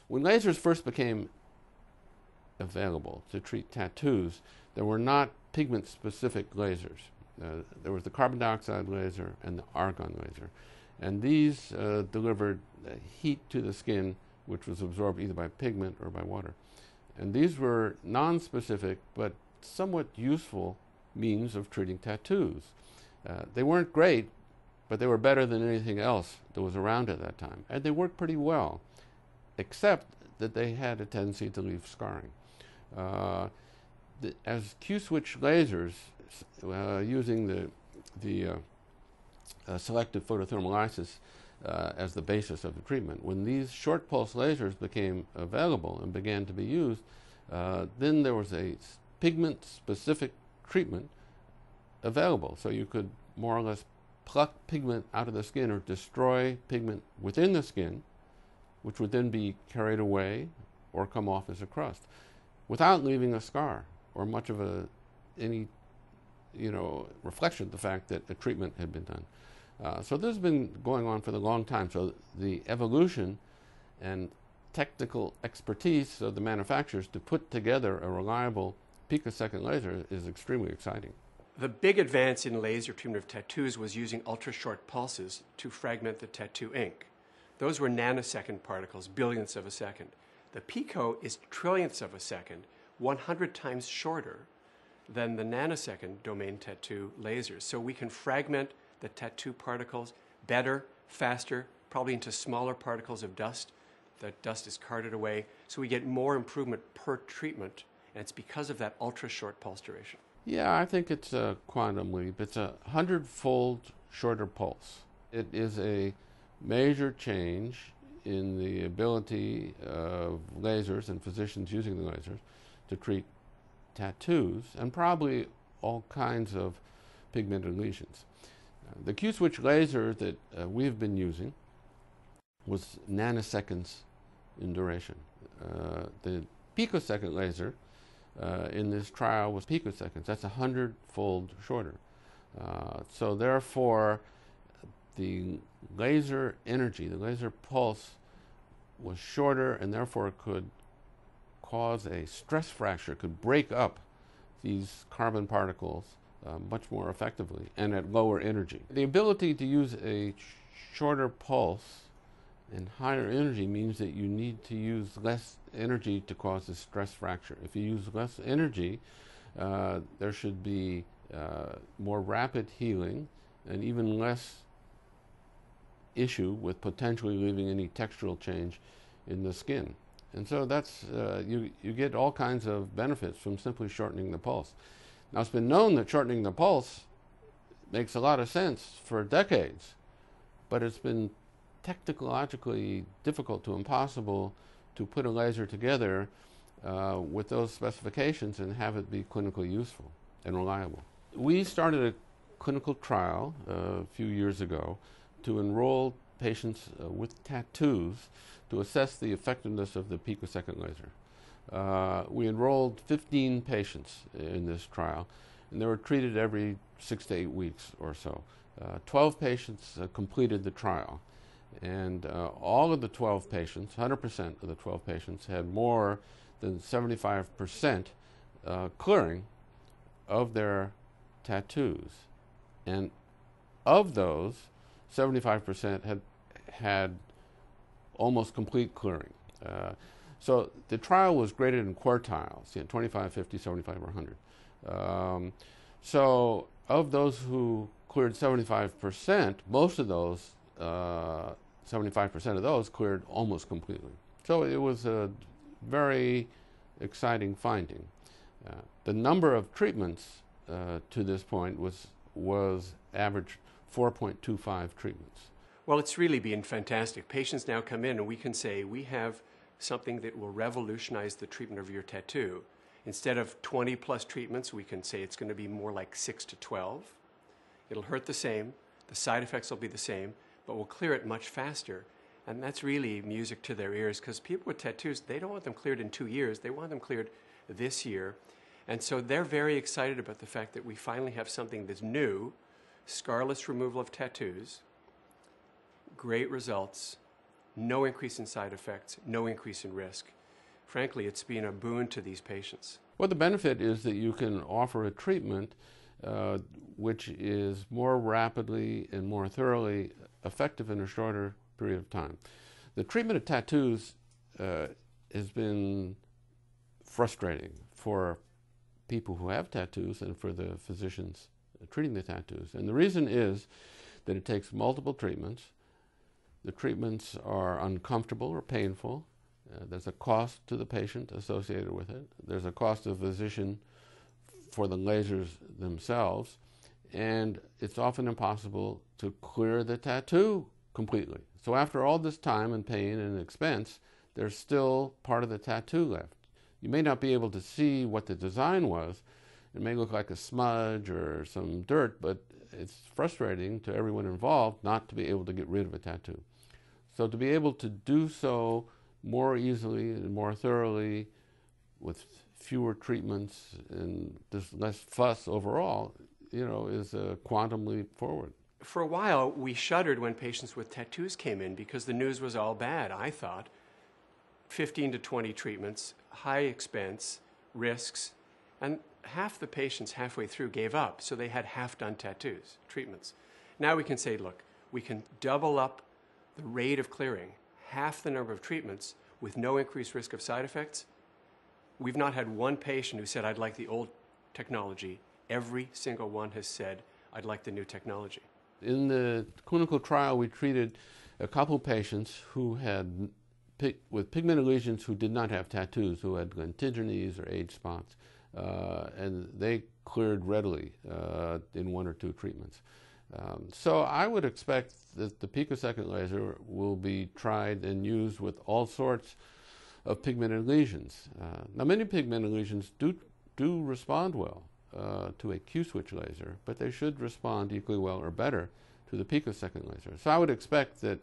When lasers first became available to treat tattoos, there were not pigment-specific lasers. There was the carbon dioxide laser and the argon laser. And these delivered heat to the skin, which was absorbed either by pigment or by water. And these were non-specific but somewhat useful means of treating tattoos. They weren't great, but they were better than anything else that was around at that time. And they worked pretty well, except that they had a tendency to leave scarring. As Q-switch lasers, using the selective photothermolysis as the basis of the treatment, when these short pulse lasers became available and began to be used, then there was a pigment-specific treatment available. So you could more or less pluck pigment out of the skin or destroy pigment within the skin, which would then be carried away or come off as a crust, without leaving a scar or much of any reflection of the fact that a treatment had been done. So this has been going on for a long time. So the evolution and technical expertise of the manufacturers to put together a reliable picosecond laser is extremely exciting. The big advance in laser treatment of tattoos was using ultra-short pulses to fragment the tattoo ink. Those were nanosecond particles, billionths of a second. The pico is trillionths of a second, 100 times shorter than the nanosecond domain tattoo lasers. So we can fragment the tattoo particles better, faster, probably into smaller particles of dust. The dust is carted away, so we get more improvement per treatment, and it's because of that ultra-short pulse duration. Yeah, I think it's a quantum leap. It's a 100-fold shorter pulse. It is a major change in the ability of lasers and physicians using the lasers to treat tattoos and probably all kinds of pigmented lesions. The Q-switch laser that we've been using was nanoseconds in duration. The picosecond laser in this trial was picoseconds. That's 100-fold shorter. So therefore, the laser energy, the laser pulse, was shorter and therefore could cause a stress fracture, could break up these carbon particles much more effectively and at lower energy. The ability to use a shorter pulse and higher energy means that you need to use less energy to cause a stress fracture. If you use less energy, there should be more rapid healing and even less issue with potentially leaving any textural change in the skin. And so that's, you get all kinds of benefits from simply shortening the pulse. Now, it's been known that shortening the pulse makes a lot of sense for decades, but it's been technologically difficult to impossible to put a laser together with those specifications and have it be clinically useful and reliable. We started a clinical trial a few years ago to enroll patients with tattoos to assess the effectiveness of the picosecond laser. We enrolled 15 patients in this trial, and they were treated every 6 to 8 weeks or so. 12 patients completed the trial, and all of the 12 patients, 100% of the 12 patients, had more than 75% clearing of their tattoos. And of those, 75% had almost complete clearing. So the trial was graded in quartiles, 25, 50, 75, or 100. So of those who cleared 75%, most of those, 75% of those cleared almost completely. So it was a very exciting finding. The number of treatments to this point was average 4.25 treatments. Well, it's really been fantastic. Patients now come in and we can say, we have something that will revolutionize the treatment of your tattoo. Instead of 20 plus treatments, we can say it's going to be more like 6 to 12. It'll hurt the same, the side effects will be the same, but we'll clear it much faster. And that's really music to their ears, because people with tattoos, they don't want them cleared in 2 years, they want them cleared this year. And so they're very excited about the fact that we finally have something that's new, scarless removal of tattoos, great results, no increase in side effects, no increase in risk. Frankly, it's been a boon to these patients. Well, the benefit is that you can offer a treatment which is more rapidly and more thoroughly effective in a shorter period of time. The treatment of tattoos has been frustrating for people who have tattoos and for the physicians treating the tattoos. And the reason is that it takes multiple treatments. The treatments are uncomfortable or painful. There's a cost to the patient associated with it. There's a cost to the physician for the lasers themselves. And it's often impossible to clear the tattoo completely. So after all this time and pain and expense, there's still part of the tattoo left. You may not be able to see what the design was. It may look like a smudge or some dirt, but it's frustrating to everyone involved not to be able to get rid of a tattoo. So to be able to do so more easily and more thoroughly with fewer treatments and just less fuss overall, is a quantum leap forward. For a while, we shuddered when patients with tattoos came in because the news was all bad, I thought. 15 to 20 treatments, high expense, risks, and half the patients halfway through gave up, so they had half-done tattoos, treatments. Now we can say, look, we can double up the rate of clearing, half the number of treatments with no increased risk of side effects. We've not had one patient who said, I'd like the old technology. Every single one has said, I'd like the new technology. In the clinical trial, we treated a couple patients who had with pigmented lesions who did not have tattoos, who had lentigines or age spots, and they cleared readily in 1 or 2 treatments. So I would expect that the picosecond laser will be tried and used with all sorts of pigmented lesions. Now, many pigmented lesions do respond well to a Q-switch laser, but they should respond equally well or better to the picosecond laser. So I would expect that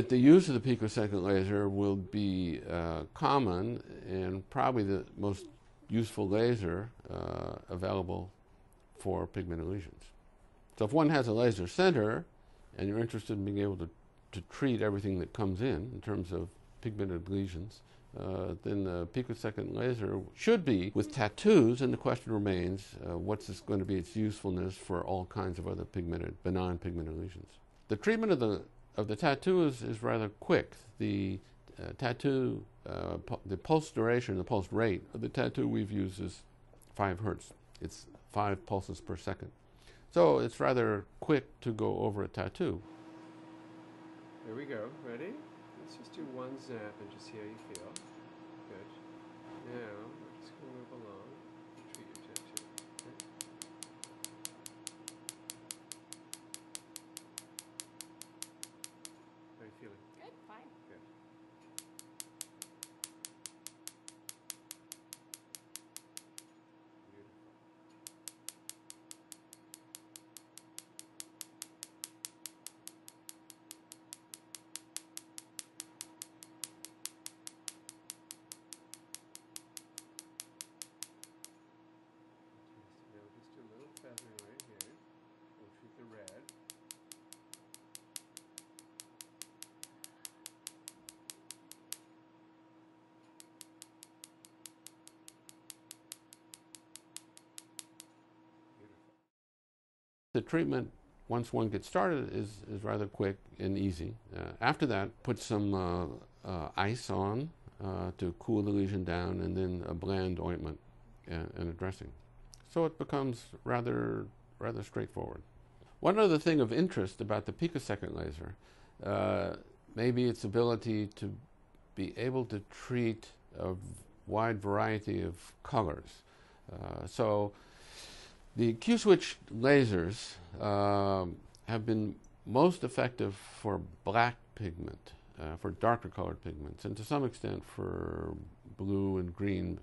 the use of the picosecond laser will be common and probably the most useful laser available for pigmented lesions. So if one has a laser center and you're interested in being able to treat everything that comes in terms of pigmented lesions, then the picosecond laser should be with tattoos, and the question remains, what's going to be its usefulness for all kinds of other benign pigmented lesions. The treatment of the tattoo is rather quick. The tattoo, the pulse duration, the pulse rate of the tattoo we've used is 5 hertz. It's 5 pulses per second. So it's rather quick to go over a tattoo. Here we go. Ready? Let's just do one zap and just see how you feel. Good. Now, we're just going to move along. Treat your tattoo. Okay. How are you feeling? Good, fine. Good. Beautiful. Now just do a little feathering right here. We'll treat the red. The treatment, once one gets started, is rather quick and easy. After that, put some ice on to cool the lesion down, and then a bland ointment and a dressing. So it becomes rather straightforward. One other thing of interest about the picosecond laser may be its ability to be able to treat a wide variety of colors. So the Q-switch lasers have been most effective for black pigment, for darker colored pigments, and to some extent for blue and green,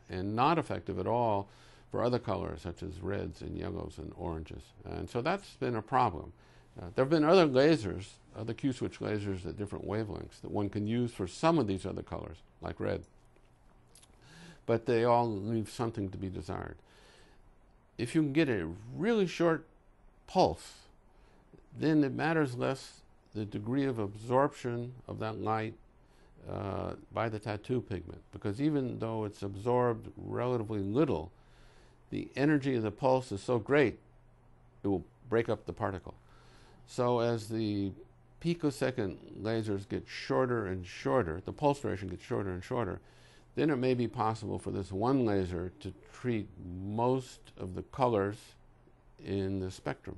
and not effective at all for other colors such as reds and yellows and oranges. And so that's been a problem. There have been other lasers, other Q-switch lasers at different wavelengths that one can use for some of these other colors, like red. But they all leave something to be desired. If you can get a really short pulse, then it matters less the degree of absorption of that light by the tattoo pigment, because even though it's absorbed relatively little, the energy of the pulse is so great it will break up the particle. So as the picosecond lasers get shorter and shorter, the pulse duration gets shorter and shorter, then it may be possible for this one laser to treat most of the colors in the spectrum.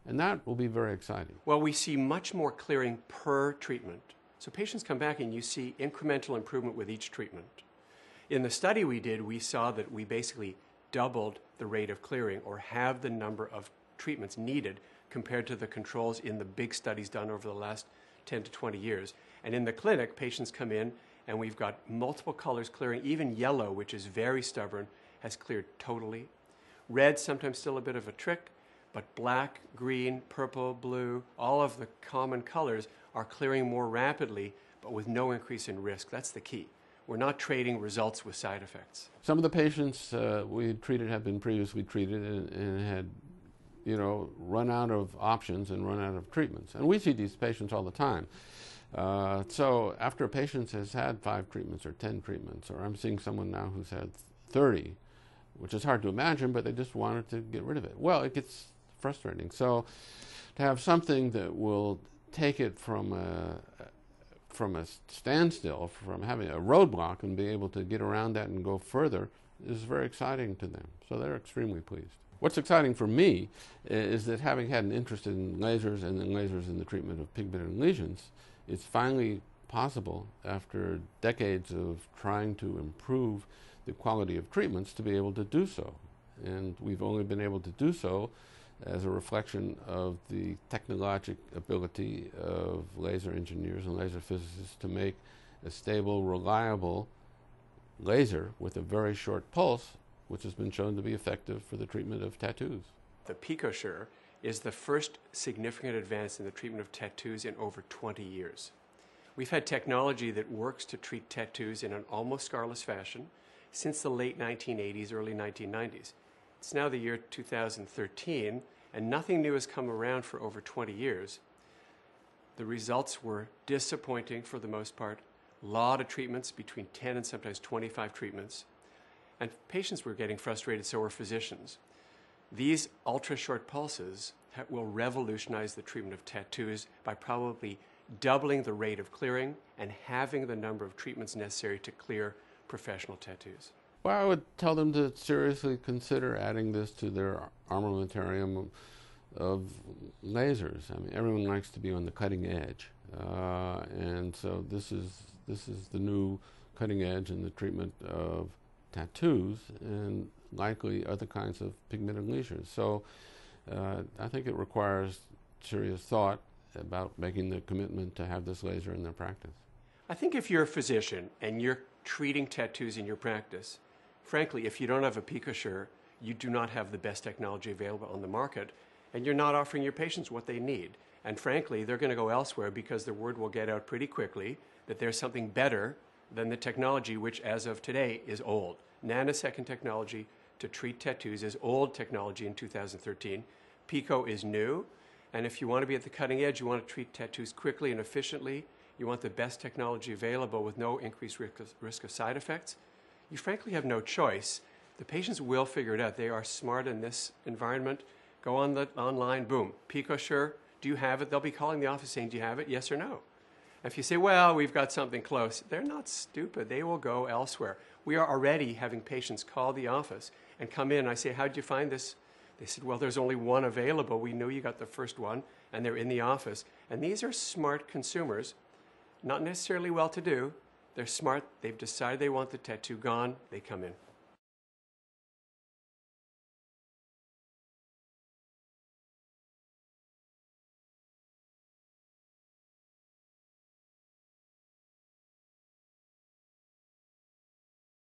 And that will be very exciting. Well, we see much more clearing per treatment. So patients come back and you see incremental improvement with each treatment. In the study we did, we saw that we basically doubled the rate of clearing, or halved the number of treatments needed compared to the controls in the big studies done over the last 10 to 20 years. And in the clinic, patients come in and we've got multiple colors clearing. Even yellow, which is very stubborn, has cleared totally. Red, sometimes still a bit of a trick, but black, green, purple, blue, all of the common colors are clearing more rapidly, but with no increase in risk. That's the key. We're not trading results with side effects. Some of the patients we had treated have been previously treated and had, run out of options and run out of treatments. And we see these patients all the time. So after a patient has had 5 treatments or 10 treatments, or I'm seeing someone now who's had 30, which is hard to imagine, but they just wanted to get rid of it. Well, it gets frustrating. So to have something that will take it from a standstill, from having a roadblock, and be able to get around that and go further is very exciting to them. So they're extremely pleased. What's exciting for me is that, having had an interest in lasers and then lasers in the treatment of pigmented lesions, it's finally possible, after decades of trying to improve the quality of treatments, to be able to do so. And we've only been able to do so as a reflection of the technologic ability of laser engineers and laser physicists to make a stable, reliable laser with a very short pulse, which has been shown to be effective for the treatment of tattoos. The Picosure is the first significant advance in the treatment of tattoos in over 20 years. We've had technology that works to treat tattoos in an almost scarless fashion since the late 1980s, early 1990s. It's now the year 2013, and nothing new has come around for over 20 years. The results were disappointing for the most part. A lot of treatments, between 10 and sometimes 25 treatments. And patients were getting frustrated, so were physicians. These ultra-short pulses will revolutionize the treatment of tattoos by probably doubling the rate of clearing and halving the number of treatments necessary to clear professional tattoos. Well, I would tell them to seriously consider adding this to their armamentarium of lasers. I mean, everyone likes to be on the cutting edge, and so this is the new cutting edge in the treatment of tattoos and likely other kinds of pigmented lesions. So I think it requires serious thought about making the commitment to have this laser in their practice. I think if you're a physician and you're treating tattoos in your practice, frankly, if you don't have a Picosure, you do not have the best technology available on the market, and you're not offering your patients what they need. And frankly, they're going to go elsewhere because the word will get out pretty quickly that there's something better than the technology, which as of today is old. Nanosecond technology to treat tattoos is old technology in 2013. Pico is new, and if you want to be at the cutting edge, you want to treat tattoos quickly and efficiently, you want the best technology available with no increased risk of side effects, you frankly have no choice. The patients will figure it out. They are smart in this environment. Go on online, boom, Picosure, do you have it? They'll be calling the office saying, do you have it, yes or no? If you say, well, we've got something close, they're not stupid. They will go elsewhere. We are already having patients call the office and come in. I say, how'd you find this? They said, well, there's only one available. We knew you got the first one, and they're in the office. And these are smart consumers, not necessarily well-to-do. They're smart. They've decided they want the tattoo gone. They come in.